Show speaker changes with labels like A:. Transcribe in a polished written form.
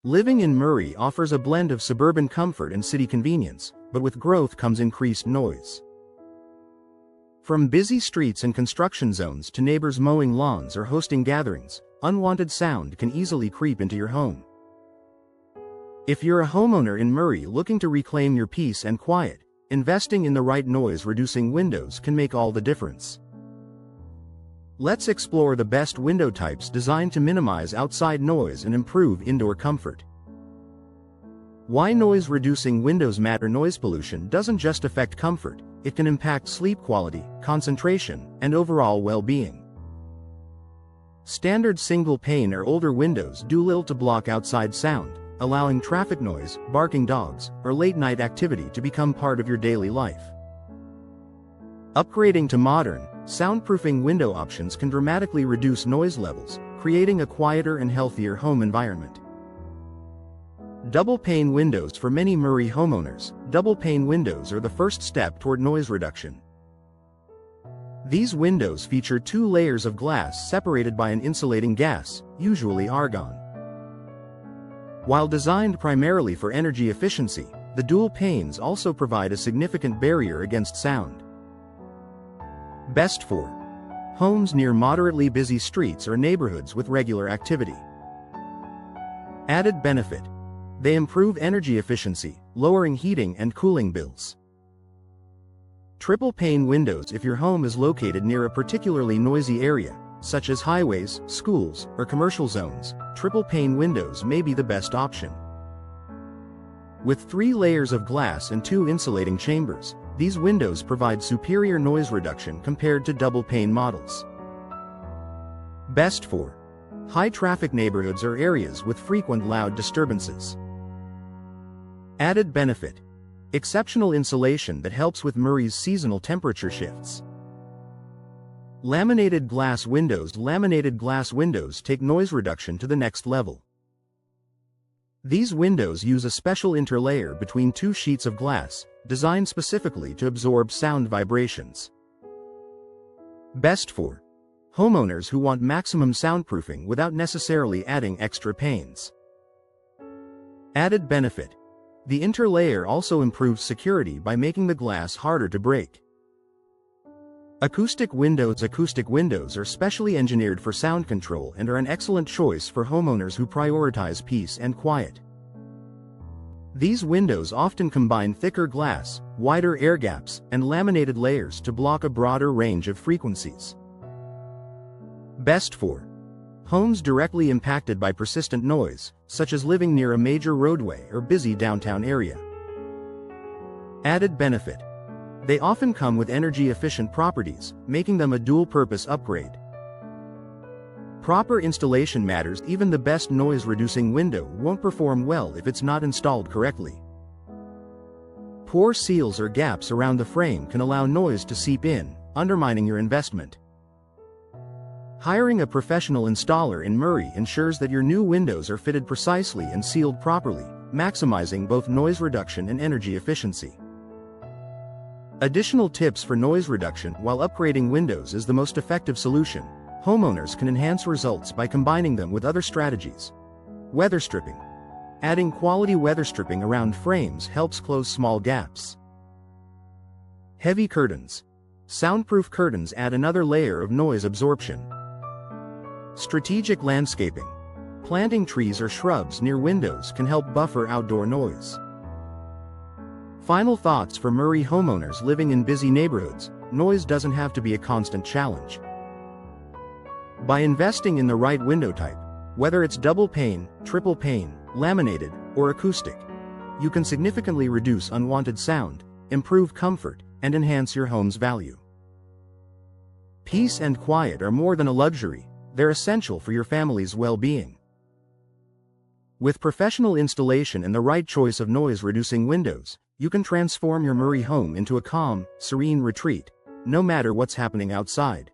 A: Living in Murray offers a blend of suburban comfort and city convenience, but with growth comes increased noise. From busy streets and construction zones to neighbors mowing lawns or hosting gatherings, unwanted sound can easily creep into your home. If you're a homeowner in Murray looking to reclaim your peace and quiet, investing in the right noise-reducing windows can make all the difference. Let's explore the best window types designed to minimize outside noise and improve indoor comfort. Why noise-reducing windows matter. Noise pollution doesn't just affect comfort, it can impact sleep quality, concentration, and overall well-being. Standard single-pane or older windows do little to block outside sound, allowing traffic noise, barking dogs, or late-night activity to become part of your daily life. Upgrading to modern, soundproofing window options can dramatically reduce noise levels, creating a quieter and healthier home environment. Double-pane windows. For many Murray homeowners, double-pane windows are the first step toward noise reduction. These windows feature 2 layers of glass separated by an insulating gas, usually argon. While designed primarily for energy efficiency, the dual panes also provide a significant barrier against sound. Best for homes near moderately busy streets or neighborhoods with regular activity. Added benefit: they improve energy efficiency, lowering heating and cooling bills. Triple pane windows. If your home is located near a particularly noisy area, such as highways, schools, or commercial zones, triple pane windows may be the best option. With 3 layers of glass and 2 insulating chambers, these windows provide superior noise reduction compared to double-pane models. Best for high-traffic neighborhoods or areas with frequent loud disturbances. Added benefit: exceptional insulation that helps with Murray's seasonal temperature shifts. Laminated glass windows. Laminated glass windows take noise reduction to the next level. These windows use a special interlayer between 2 sheets of glass, designed specifically to absorb sound vibrations. Best for homeowners who want maximum soundproofing without necessarily adding extra panes. Added benefit: the interlayer also improves security by making the glass harder to break. Acoustic windows. Acoustic windows are specially engineered for sound control and are an excellent choice for homeowners who prioritize peace and quiet. These windows often combine thicker glass, wider air gaps, and laminated layers to block a broader range of frequencies. Best for homes directly impacted by persistent noise, such as living near a major roadway or busy downtown area. Added benefit: they often come with energy-efficient properties, making them a dual-purpose upgrade. Proper installation matters. Even the best noise-reducing window won't perform well if it's not installed correctly. Poor seals or gaps around the frame can allow noise to seep in, undermining your investment. Hiring a professional installer in Murray ensures that your new windows are fitted precisely and sealed properly, maximizing both noise reduction and energy efficiency. Additional tips for noise reduction. While upgrading windows is the most effective solution, homeowners can enhance results by combining them with other strategies. Weather stripping. Adding quality weather stripping around frames helps close small gaps. Heavy curtains. Soundproof curtains add another layer of noise absorption. Strategic landscaping. Planting trees or shrubs near windows can help buffer outdoor noise. Final thoughts for Murray homeowners living in busy neighborhoods: noise doesn't have to be a constant challenge. By investing in the right window type, whether it's double pane, triple pane, laminated, or acoustic, you can significantly reduce unwanted sound, improve comfort, and enhance your home's value. Peace and quiet are more than a luxury, they're essential for your family's well-being. With professional installation and the right choice of noise-reducing windows, you can transform your Murray home into a calm, serene retreat, no matter what's happening outside.